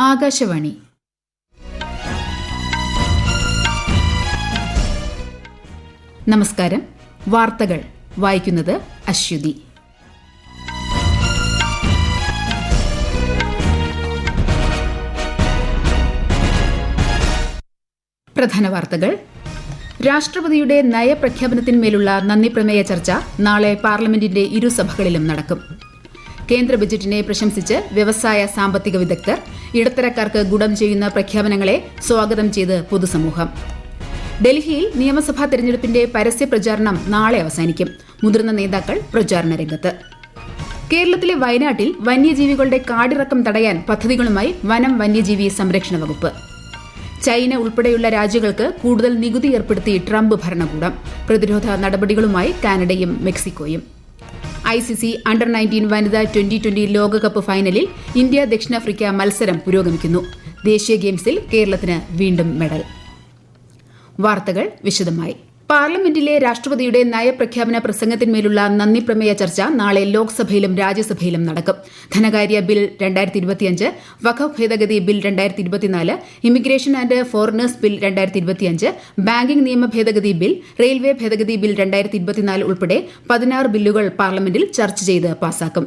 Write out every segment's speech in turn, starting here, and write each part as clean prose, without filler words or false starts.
ആകാശവാണി. നമസ്കാരം. വാർത്തകൾ വായിക്കുന്നത് അശ്വതി. പ്രധാന വാർത്തകൾ. രാഷ്ട്രപതിയുടെ നയപ്രഖ്യാപനത്തിന്മേലുള്ള നന്ദിപ്രമേയ ചർച്ച നാളെ പാർലമെന്റിന്റെ ഇരുസഭകളിലും നടക്കും. കേന്ദ്ര ബജറ്റിനെ പ്രശംസിച്ച് വ്യവസായ സാമ്പത്തിക വിദഗ്ധർ. ഇടത്തരക്കാർക്ക് ഗുണം ചെയ്യുന്ന പ്രഖ്യാപനങ്ങളെ സ്വാഗതം ചെയ്ത് പൊതുസമൂഹം. ഡൽഹിയിൽ നിയമസഭാ തെരഞ്ഞെടുപ്പിന്റെ പരസ്യ പ്രചാരണം നാളെ അവസാനിക്കും. മുതിർന്ന നേതാക്കൾ പ്രചാരണ രംഗത്ത്. കേരളത്തിലെ വയനാട്ടിൽ വന്യജീവികളുടെ കാടിറക്കം തടയാൻ പദ്ധതികളുമായി വനം വന്യജീവി സംരക്ഷണ വകുപ്പ്. ചൈന ഉൾപ്പെടെയുള്ള രാജ്യങ്ങൾക്ക് കൂടുതൽ നികുതി ഏർപ്പെടുത്തി ട്രംപ് ഭരണകൂടം. പ്രതിരോധ നടപടികളുമായി കാനഡയും മെക്സിക്കോയും. ICC അണ്ടർ-19 വനിതാ 2020 ലോകകപ്പ് ഫൈനലിൽ ഇന്ത്യ ദക്ഷിണാഫ്രിക്ക മത്സരം പുരോഗമിക്കുന്നു. ദേശീയ ഗെയിംസിൽ കേരളത്തിന് വീണ്ടും മെഡൽ. വാർത്തകൾ വിശദമായി. പാർലമെന്റിലെ രാഷ്ട്രപതിയുടെ നയപ്രഖ്യാപന പ്രസംഗത്തിന്മേലുള്ള നന്ദിപ്രമേയ ചർച്ച നാളെ ലോക്സഭയിലും രാജ്യസഭയിലും നടക്കും. ധനകാര്യ ബിൽ 2025, വഖഫ് ഭേദഗതി bill 2024, immigration and foreigners bill 2025, banking നിയമ ഭേദഗതി ബിൽ, റെയിൽവേ ഭേദഗതി ബിൽ 2024 ഉൾപ്പെടെ 16 ബില്ലുകൾ പാർലമെന്റിൽ ചർച്ച ചെയ്ത് പാസാക്കും.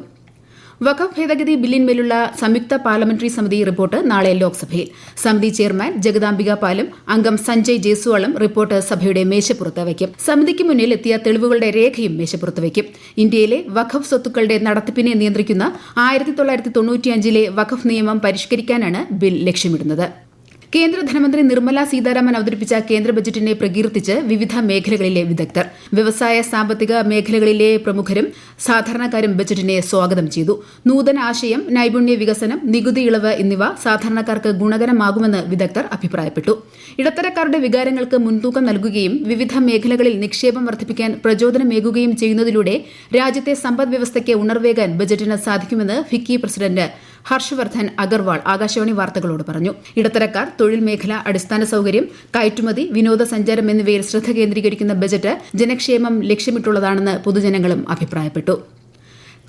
വഖഫ് ഭേദഗതി ബില്ലിന്മേലുള്ള സംയുക്ത പാർലമെന്ററി സമിതി റിപ്പോർട്ട് നാളെ ലോക്സഭയിൽ. സമിതി ചെയർമാൻ ജഗദാംബിക പാലും അംഗം സഞ്ജയ് ജയ്സ്വാളും റിപ്പോർട്ട് സഭയുടെ മേശപ്പുറത്ത് വയ്ക്കും. സമിതിക്ക് മുന്നിൽ എത്തിയ തെളിവുകളുടെ രേഖയും മേശപ്പുറത്ത് വയ്ക്കും. ഇന്ത്യയിലെ വഖഫ് സ്വത്തുക്കളുടെ നടത്തിപ്പിനെ നിയന്ത്രിക്കുന്ന 1995 വഖഫ് നിയമം പരിഷ്കരിക്കാനാണ് ബിൽ ലക്ഷ്യമിടുന്നത്. കേന്ദ്ര ധനമന്ത്രി നിർമ്മല സീതാരാമൻ അവതരിപ്പിച്ച കേന്ദ്ര ബജറ്റിനെ പ്രകീർത്തിച്ച് വിവിധ മേഖലകളിലെ വിദഗ്ധർ. വ്യവസായ സാമ്പത്തിക മേഖലകളിലെ പ്രമുഖരും സാധാരണക്കാരും ബജറ്റിനെ സ്വാഗതം ചെയ്തു. നൂതന ആശയം, നൈപുണ്യ വികസനം, നികുതി ഇളവ് എന്നിവ സാധാരണക്കാർക്ക് ഗുണകരമാകുമെന്ന് വിദഗ്ധർ അഭിപ്രായപ്പെട്ടു. ഇടത്തരക്കാരുടെ വികാരങ്ങൾക്ക് മുൻതൂക്കം നൽകുകയും വിവിധ മേഖലകളിൽ നിക്ഷേപം വർദ്ധിപ്പിക്കാൻ പ്രചോദനമേകുകയും ചെയ്യുന്നതിലൂടെ രാജ്യത്തെ സമ്പദ് വ്യവസ്ഥയ്ക്ക് ഉണർവേകാൻ ബജറ്റിന് സാധിക്കുമെന്ന് ഫിക്കി പ്രസിഡന്റ് ഹർഷവർദ്ധൻ അഗർവാൾ ആകാശവാണി വാർത്തകളോട് പറഞ്ഞു. ഇടത്തരക്കാർ, തൊഴിൽ മേഖല, അടിസ്ഥാന സൌകര്യം, കയറ്റുമതി, വിനോദസഞ്ചാരം എന്നിവയിൽ ശ്രദ്ധ കേന്ദ്രീകരിക്കുന്ന ബജറ്റ് ജനക്ഷേമം ലക്ഷ്യമിട്ടുള്ളതാണെന്ന് പൊതുജനങ്ങളും അഭിപ്രായപ്പെട്ടു.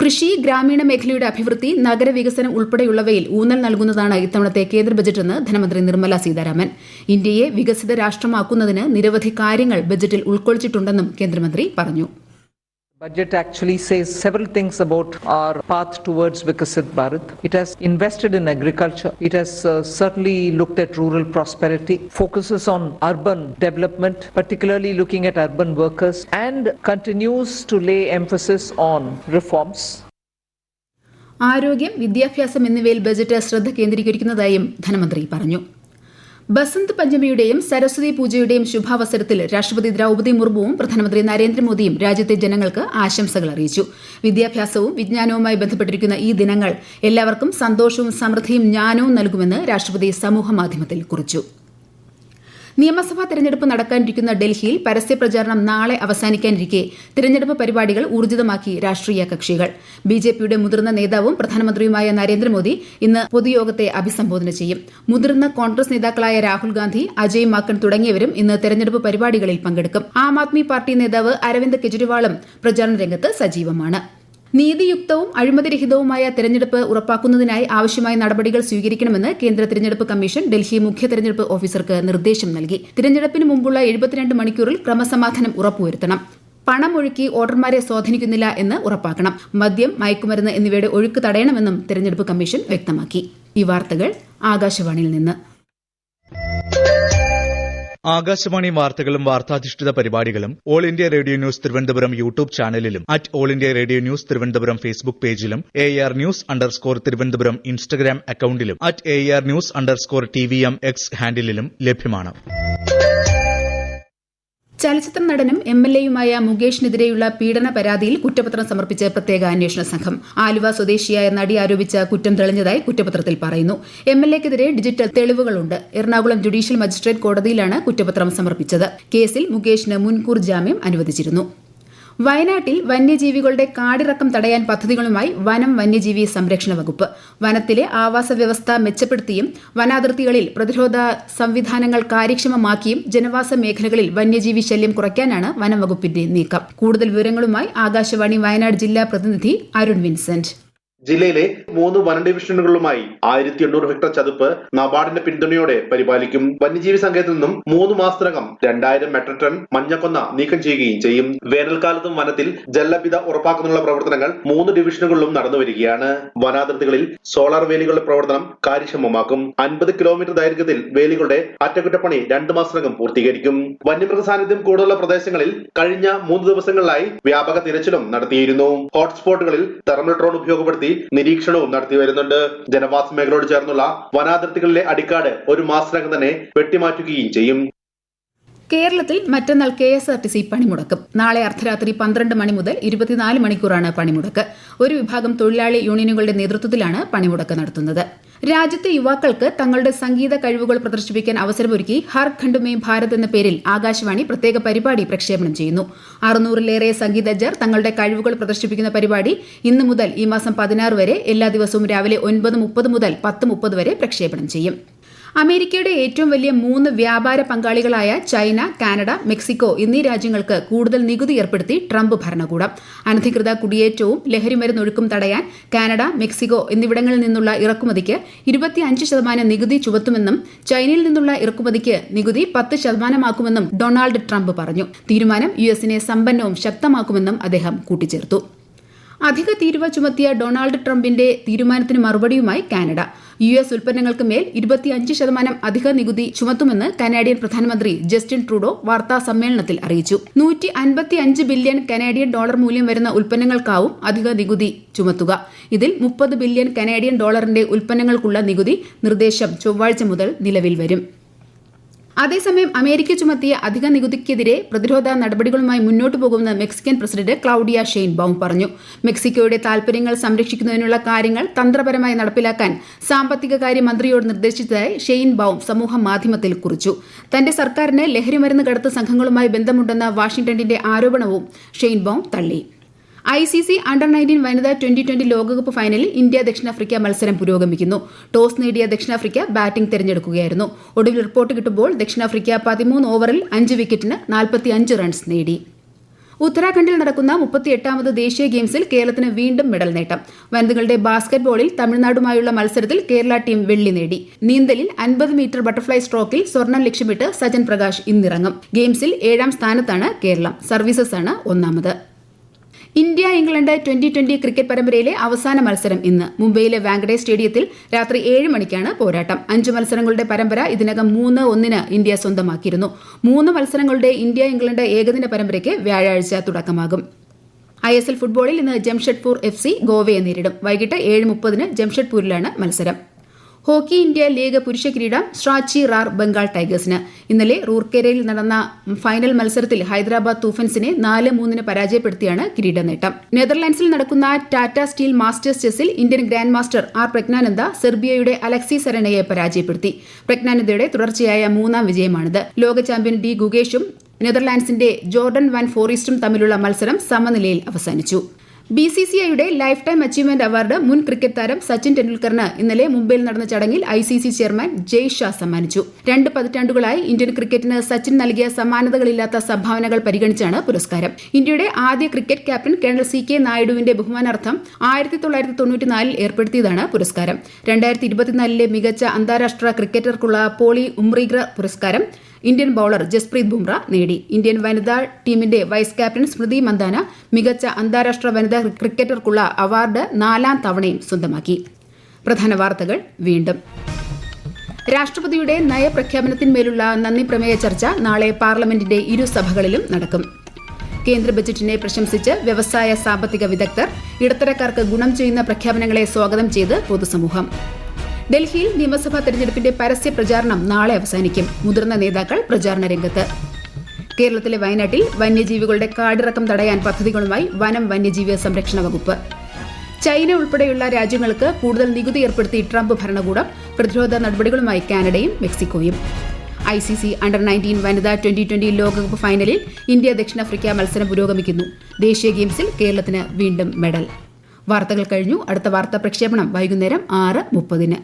കൃഷി, ഗ്രാമീണ മേഖലയുടെ അഭിവൃദ്ധി, നഗരവികസനം ഉൾപ്പെടെയുള്ളവയിൽ ഊന്നൽ നൽകുന്നതാണ് ഇത്തവണത്തെ കേന്ദ്ര ബജറ്റെന്ന് ധനമന്ത്രി നിർമ്മല സീതാരാമൻ. ഇന്ത്യയെ വികസിത രാഷ്ട്രമാക്കുന്നതിന് നിരവധി കാര്യങ്ങൾ ബജറ്റിൽ ഉൾക്കൊള്ളിച്ചിട്ടുണ്ടെന്നും കേന്ദ്രമന്ത്രി പറഞ്ഞു. Budget actually says several things about our path towards Vikasit Bharat. It has invested in agriculture. It has certainly looked at rural prosperity, focuses on urban development, particularly looking at urban workers, and continues to lay emphasis on reforms. ആരോഗ്യം, വിദ്യാഭ്യാസം എന്നിവയിൽ budget ശ്രദ്ധ കേന്ദ്രീകരിക്കുന്നതായും ധനമന്ത്രി പറഞ്ഞു. ബസന്ത് പഞ്ചമിയുടെയും സരസ്വതി പൂജയുടെയും ശുഭാവസരത്തിൽ രാഷ്ട്രപതി ദ്രൌപദി മുർമുവും പ്രധാനമന്ത്രി നരേന്ദ്രമോദിയും രാജ്യത്തെ ജനങ്ങൾക്ക് ആശംസകൾ അറിയിച്ചു. വിദ്യാഭ്യാസവും വിജ്ഞാനവുമായി ബന്ധപ്പെട്ടിരിക്കുന്ന ഈ ദിനങ്ങൾ എല്ലാവർക്കും സന്തോഷവും സമൃദ്ധിയും ജ്ഞാനവും നൽകുമെന്ന് രാഷ്ട്രപതി സമൂഹമാധ്യമത്തിൽ കുറിച്ചു. നിയമസഭാ തെരഞ്ഞെടുപ്പ് നടക്കാനിരിക്കുന്ന ഡൽഹിയിൽ പരസ്യപ്രചാരണം നാളെ അവസാനിക്കാനിരിക്കെ തെരഞ്ഞെടുപ്പ് പരിപാടികൾ ഊർജിതമാക്കി രാഷ്ട്രീയ കക്ഷികൾ. BJPയുടെ മുതിർന്ന നേതാവും പ്രധാനമന്ത്രിയുമായ നരേന്ദ്രമോദി ഇന്ന് പൊതുയോഗത്തെ അഭിസംബോധന ചെയ്യും. മുതിർന്ന കോൺഗ്രസ് നേതാക്കളായ രാഹുൽ ഗാന്ധി, അജയ് മാക്കൻ തുടങ്ങിയവരും ഇന്ന് തെരഞ്ഞെടുപ്പ് പരിപാടികളിൽ പങ്കെടുക്കും. ആം ആദ്മി പാർട്ടി നേതാവ് അരവിന്ദ് കെജ്രിവാളും പ്രചാരണ രംഗത്ത് സജീവമാണ്. നീതിയുക്തവും അഴിമതിരഹിതവുമായ തെരഞ്ഞെടുപ്പ് ഉറപ്പാക്കുന്നതിനായി ആവശ്യമായ നടപടികൾ സ്വീകരിക്കണമെന്ന് കേന്ദ്ര തെരഞ്ഞെടുപ്പ് കമ്മീഷൻ ഡൽഹി മുഖ്യ തെരഞ്ഞെടുപ്പ് ഓഫീസർക്ക് നിർദ്ദേശം നൽകി. തെരഞ്ഞെടുപ്പിന് മുമ്പുള്ള 72 മണിക്കൂറിൽ ക്രമസമാധാനം ഉറപ്പുവരുത്തണം. പണമൊഴുക്കി വോട്ടർമാരെ സ്വാധീനിക്കുന്നില്ല എന്ന് ഉറപ്പാക്കണം. മദ്യം, മയക്കുമരുന്ന് എന്നിവയുടെ ഒഴുക്ക് തടയണമെന്നും തെരഞ്ഞെടുപ്പ് കമ്മീഷൻ വ്യക്തമാക്കി. ഈ വാർത്തകൾ ആകാശവാണിയിൽ നിന്ന്. ആകാശവാണി വാർത്തകളും വാർത്താധിഷ്ഠിത പരിപാടികളും All India Radio news Thiruvananthapuram YouTube ചാനലിലും All India Radio news Thiruvananthapuram Facebook പേജിലും AR News_ തിരുവനന്തപുരം ഇൻസ്റ്റഗ്രാം അക്കൌണ്ടിലും AR News_TVM X ഹാൻഡിലും ലഭ്യമാണ്. ചലച്ചിത്ര നടനും MLAയുമായ മുകേഷിനെതിരെയുള്ള പീഡന പരാതിയിൽ കുറ്റപത്രം സമർപ്പിച്ച് പ്രത്യേക അന്വേഷണ സംഘം. ആലുവ സ്വദേശിയായ നടി ആരോപിച്ച കുറ്റം തെളിഞ്ഞതായി കുറ്റപത്രത്തിൽ പറയുന്നു. MLAക്കെതിരെ ഡിജിറ്റൽ തെളിവുകളുണ്ട്. എറണാകുളം ജുഡീഷ്യൽ മജിസ്ട്രേറ്റ് കോടതിയിലാണ് കുറ്റപത്രം സമർപ്പിച്ചത്. കേസിൽ മുകേഷിന് മുൻകൂർ ജാമ്യം അനുവദിച്ചിരുന്നു. വയനാട്ടിൽ വന്യജീവികളുടെ കാടിറക്കം തടയാൻ പദ്ധതികളുമായി വനം വന്യജീവി സംരക്ഷണ വകുപ്പ്. വനത്തിലെ ആവാസ വ്യവസ്ഥ മെച്ചപ്പെടുത്തിയും വനാതിർത്തികളിൽ പ്രതിരോധ സംവിധാനങ്ങൾ കാര്യക്ഷമമാക്കിയും ജനവാസ മേഖലകളിൽ വന്യജീവി ശല്യം കുറയ്ക്കാനാണ് വനം വകുപ്പിന്റെ നീക്കം. കൂടുതൽ വിവരങ്ങളുമായി ആകാശവാണി വയനാട് ജില്ലാ പ്രതിനിധി അരുൺ വിൻസെന്റ്. ജില്ലയിലെ 3 വന ഡിവിഷനുകളുമായി 1800 ഹെക്ടർ ചതുപ്പ് നബാർഡിന്റെ പിന്തുണയോടെ പരിപാലിക്കും. വന്യജീവി സങ്കേതത്തിൽ നിന്നും 3 മാസത്തിനകം 2000 മെട്രിക് ടൺ മഞ്ഞക്കൊന്ന നീക്കം ചെയ്യുകയും ചെയ്യും. വേനൽക്കാലത്തും വനത്തിൽ ജലലഭ്യത ഉറപ്പാക്കാനുള്ള പ്രവർത്തനങ്ങൾ 3 ഡിവിഷനുകളിലും നടന്നുവരികയാണ്. വനാതിർത്തികളിൽ സോളാർ വേലികളുടെ പ്രവർത്തനം കാര്യക്ഷമമാക്കും. 50 കിലോമീറ്റർ ദൈർഘ്യത്തിൽ വേലികളുടെ അറ്റകുറ്റപ്പണി 2 മാസത്തിനകം പൂർത്തീകരിക്കും. വന്യമൃഗ സാന്നിധ്യം കൂടുതലുള്ള പ്രദേശങ്ങളിൽ കഴിഞ്ഞ 3 ദിവസങ്ങളിലായി വ്യാപക തിരച്ചിലും നടത്തിയിരുന്നു. ഹോട്ട്സ്പോട്ടുകളിൽ തെർമൽ ഡ്രോൺ ഉപയോഗപ്പെടുത്തി നിരീക്ഷണവും നടത്തി വരുന്നുണ്ട്. ജനവാസ മേഖലയോട് ചേർന്നുള്ള വനാതിർത്തികളിലെ അടിക്കാട് 1 മാസത്തിനകം തന്നെ വെട്ടിമാറ്റുകയും ചെയ്യും. കേരളത്തിൽ മറ്റന്നാൾ KSRTC പണിമുടക്കും. നാളെ അർദ്ധരാത്രി 12 മണി മുതൽ 24 മണിക്കൂറാണ് പണിമുടക്ക്. ഒരു വിഭാഗം തൊഴിലാളി യൂണിയനുകളുടെ നേതൃത്വത്തിലാണ് പണിമുടക്ക് നടത്തുന്നത്. രാജ്യത്തെ യുവാക്കൾക്ക് തങ്ങളുടെ സംഗീത കഴിവുകൾ പ്രദർശിപ്പിക്കാൻ അവസരമൊരുക്കി ഹർ ഖണ്ഡ് മേ ഭാരത് എന്ന പേരിൽ ആകാശവാണി പ്രത്യേക പരിപാടി പ്രക്ഷേപണം ചെയ്യുന്നു. 600-ലേറെ സംഗീതജ്ഞർ തങ്ങളുടെ കഴിവുകൾ പ്രദർശിപ്പിക്കുന്ന പരിപാടി ഇന്ന് മുതൽ ഈ മാസം 16 വരെ എല്ലാ ദിവസവും രാവിലെ 9:30 മുതൽ 10:30 വരെ പ്രക്ഷേപണം ചെയ്യും. അമേരിക്കയുടെ ഏറ്റവും വലിയ 3 വ്യാപാര പങ്കാളികളായ ചൈന, കാനഡ, മെക്സിക്കോ എന്നീ രാജ്യങ്ങൾക്ക് കൂടുതൽ നികുതി ഏർപ്പെടുത്തി ട്രംപ് ഭരണകൂടം. അനധികൃത കുടിയേറ്റവും ലഹരിമരുന്നൊഴുക്കും തടയാൻ കാനഡ, മെക്സിക്കോ എന്നിവിടങ്ങളിൽ നിന്നുള്ള ഇറക്കുമതിക്ക് 25% നികുതി ചുമത്തുമെന്നും ചൈനയിൽ നിന്നുള്ള ഇറക്കുമതിക്ക് നികുതി 10% ഡൊണാൾഡ് ട്രംപ് പറഞ്ഞു. തീരുമാനം യുഎസിനെ സമ്പന്നവും ശക്തമാക്കുമെന്നും അദ്ദേഹം കൂട്ടിച്ചേർത്തു. അധിക തീരുവ ചുമത്തിയ ഡൊണാൾഡ് ട്രംപിന്റെ തീരുമാനത്തിന് മറുപടിയുമായി കാനഡ US ഉൽപ്പന്നങ്ങൾക്ക് മേൽ 25% അധിക നികുതി ചുമത്തുമെന്ന് കനാഡിയൻ പ്രധാനമന്ത്രി ജസ്റ്റിൻ ട്രൂഡോ വാർത്താ സമ്മേളനത്തിൽ അറിയിച്ചു. $155 ബില്യൺ കനാഡിയൻ ഡോളർ മൂല്യം വരുന്ന ഉൽപ്പന്നങ്ങൾക്കാവും അധിക നികുതി ചുമത്തുക. ഇതിൽ $30 ബില്യൺ കനാഡിയൻ ഡോളറിന്റെ ഉൽപ്പന്നങ്ങൾക്കുള്ള നികുതി നിർദ്ദേശം ചൊവ്വാഴ്ച മുതൽ നിലവിൽ വരും. അതേസമയം അമേരിക്ക ചുമത്തിയ അധിക നികുതിക്കെതിരെ പ്രതിരോധ നടപടികളുമായി മുന്നോട്ടു പോകുമെന്ന് മെക്സിക്കൻ പ്രസിഡന്റ് ക്ലൌഡിയ ഷെയ്ൻബൌം പറഞ്ഞു. മെക്സിക്കോയുടെ താൽപര്യങ്ങൾ സംരക്ഷിക്കുന്നതിനുള്ള കാര്യങ്ങൾ തന്ത്രപരമായി നടപ്പിലാക്കാൻ സാമ്പത്തിക കാര്യ മന്ത്രിയോട് നിർദ്ദേശിച്ചതായി ഷെയ്ൻബൌം സമൂഹ മാധ്യമത്തിൽ കുറിച്ചു. തന്റെ സർക്കാരിന് ലഹരിമരുന്ന് കടത്ത് സംഘങ്ങളുമായി ബന്ധമുണ്ടെന്ന വാഷിംഗ്ടണിന്റെ ആരോപണവും ഷെയ്ൻബൌം തള്ളി. ICC അണ്ടർ-19 വനിതാ 2020 ലോകകപ്പ് ഫൈനലിൽ ഇന്ത്യ ദക്ഷിണാഫ്രിക്ക മത്സരം പുരോഗമിക്കുന്നു. ടോസ് നേടിയ ദക്ഷിണാഫ്രിക്ക ബാറ്റിംഗ് തെരഞ്ഞെടുക്കുകയായിരുന്നു. ഒടുവിൽ റിപ്പോർട്ട് കിട്ടുമ്പോൾ ദക്ഷിണാഫ്രിക്ക 13 ഓവറിൽ 5 വിക്കറ്റിന് 45 റൺസ് നേടി. ഉത്തരാഖണ്ഡിൽ നടക്കുന്ന 38ാമത് ദേശീയ ഗെയിംസിൽ കേരളത്തിന് വീണ്ടും മെഡൽ നേട്ടം. വനിതകളുടെ ബാസ്കറ്റ്ബോളിൽ തമിഴ്നാടുമായുള്ള മത്സരത്തിൽ കേരള ടീം വെള്ളി നേടി. നീന്തലിൽ 50 മീറ്റർ ബട്ടർഫ്ലൈ സ്ട്രോക്കിൽ സ്വർണം ലക്ഷ്യമിട്ട് സജൻ പ്രകാശ് ഇന്നിറങ്ങും. ഗെയിംസിൽ 7ാം സ്ഥാനത്താണ് കേരളം. സർവീസസ് ആണ് 1ാമത്. ഇന്ത്യ ഇംഗ്ലണ്ട് 2020 ക്രിക്കറ്റ് പരമ്പരയിലെ അവസാന മത്സരം ഇന്ന് മുംബൈയിലെ വാങ്കഡെ സ്റ്റേഡിയത്തിൽ രാത്രി 7 മണിക്കാണ് പോരാട്ടം. 5 മത്സരങ്ങളുടെ പരമ്പര ഇതിനകം 3-1 ഇന്ത്യ സ്വന്തമാക്കിയിരുന്നു. 3 മത്സരങ്ങളുടെ ഇന്ത്യ ഇംഗ്ലണ്ട് ഏകദിന പരമ്പരയ്ക്ക് വ്യാഴാഴ്ച തുടക്കമാകും. ISL ഫുട്ബോളിൽ ഇന്ന് ജംഷഡ്പൂർ FC ഗോവയെ നേരിടും. വൈകിട്ട് 7:30 ജംഷഡ്പൂരിലാണ് മത്സരം. ഹോക്കി ഇന്ത്യ ലീഗ് പുരുഷ കിരീടം സ്ട്രാച്ചി റാർ ബംഗാൾ ടൈഗേഴ്സിന്. ഇന്നലെ റൂർക്കേരയിൽ നടന്ന ഫൈനൽ മത്സരത്തിൽ ഹൈദരാബാദ് തൂഫൻസിനെ 4-3 പരാജയപ്പെടുത്തിയാണ് കിരീട നേട്ടം. നെതർലാൻഡ്സിൽ നടക്കുന്ന ടാറ്റ സ്റ്റീൽ മാസ്റ്റേഴ്സ് ചെസ്സിൽ Indian grand master R Praggnanandhaa സെർബിയയുടെ അലക്സി സെറനയെ പരാജയപ്പെടുത്തി. പ്രജ്ഞാനന്ദയുടെ തുടർച്ചയായ 3ാം വിജയമാണിത്. ലോക ചാമ്പ്യൻ ഡി ഗുഗേഷും നെതർലാൻഡ്സിന്റെ ജോർഡൻ വാൻ ഫോറിസ്റ്റും തമ്മിലുള്ള മത്സരം സമനിലയിൽ അവസാനിച്ചു. BCCIയുടെ ലൈഫ് ടൈം അച്ചീവ്മെന്റ് അവാർഡ് മുൻ ക്രിക്കറ്റ് താരം സച്ചിൻ ടെണ്ടുൽക്കറിന് ഇന്നലെ മുംബൈയിൽ നടന്ന ചടങ്ങിൽ ICC ചെയർമാൻ ജയ് ഷാ സമ്മാനിച്ചു. 2 പതിറ്റാണ്ടുകളായി ഇന്ത്യൻ ക്രിക്കറ്റിന് സച്ചിൻ നൽകിയ സമാനതകളില്ലാത്ത സംഭാവനകൾ പരിഗണിച്ചാണ് പുരസ്കാരം. ഇന്ത്യയുടെ ആദ്യ ക്രിക്കറ്റ് ക്യാപ്റ്റൻ കേണൽ CK നായിഡുവിന്റെ ബഹുമാനാർത്ഥം 1994 ഏർപ്പെടുത്തിയതാണ് പുരസ്കാരം. 2024 മികച്ച അന്താരാഷ്ട്ര ക്രിക്കറ്റർക്കുള്ള പോളി ഉംറിഗ്ര പുരസ്കാരം ഇന്ത്യൻ ബൌളർ ജസ്പ്രീത് ബുംറ നേടി. ഇന്ത്യൻ വനിതാ ടീമിന്റെ വൈസ് ക്യാപ്റ്റൻ സ്മൃതി മന്ദാന മികച്ച അന്താരാഷ്ട്ര വനിതാ ക്രിക്കറ്റർക്കുള്ള അവാർഡ് 4ാം തവണയും സ്വന്തമാക്കി. പ്രധാന വാർത്തകൾ വീണ്ടും. രാഷ്ട്രപതിയുടെ നയപ്രഖ്യാപനത്തിന്മേലുള്ള നന്ദി പ്രമേയ ചർച്ച നാളെ പാർലമെന്റിന്റെ ഇരുസഭകളിലും നടക്കും. കേന്ദ്ര ബജറ്റിനെ പ്രശംസിച്ച് വ്യവസായ സാമ്പത്തിക വിദഗ്ധർ. ഇടത്തരക്കാർക്ക് ഗുണം ചെയ്യുന്ന പ്രഖ്യാപനങ്ങളെ സ്വാഗതം ചെയ്ത് പൊതുസമൂഹം. ഡൽഹിയിൽ നിയമസഭാ തെരഞ്ഞെടുപ്പിന്റെ പരസ്യ പ്രചാരണം നാളെ അവസാനിക്കും. മുതിർന്ന നേതാക്കൾ പ്രചാരണ രംഗത്ത്. കേരളത്തിലെ വയനാട്ടിൽ വന്യജീവികളുടെ കാടിറക്കം തടയാൻ പദ്ധതികളുമായി വനം വന്യജീവി സംരക്ഷണ വകുപ്പ്. ചൈന ഉൾപ്പെടെയുള്ള രാജ്യങ്ങൾക്ക് കൂടുതൽ നികുതി ഏർപ്പെടുത്തി ട്രംപ് ഭരണകൂടം. പ്രതിരോധ നടപടികളുമായി കാനഡയും മെക്സിക്കോയും. ICC അണ്ടർ-19 വനിതാ 2020 ലോകകപ്പ് ഫൈനലിൽ ഇന്ത്യ ദക്ഷിണാഫ്രിക്ക മത്സരം പുരോഗമിക്കുന്നു. ദേശീയ ഗെയിംസിൽ കേരളത്തിന് വീണ്ടും മെഡൽ. വാർത്തകൾ കഴിഞ്ഞു. അടുത്ത വാർത്താ പ്രക്ഷേപണം വൈകുന്നേരം 6:30.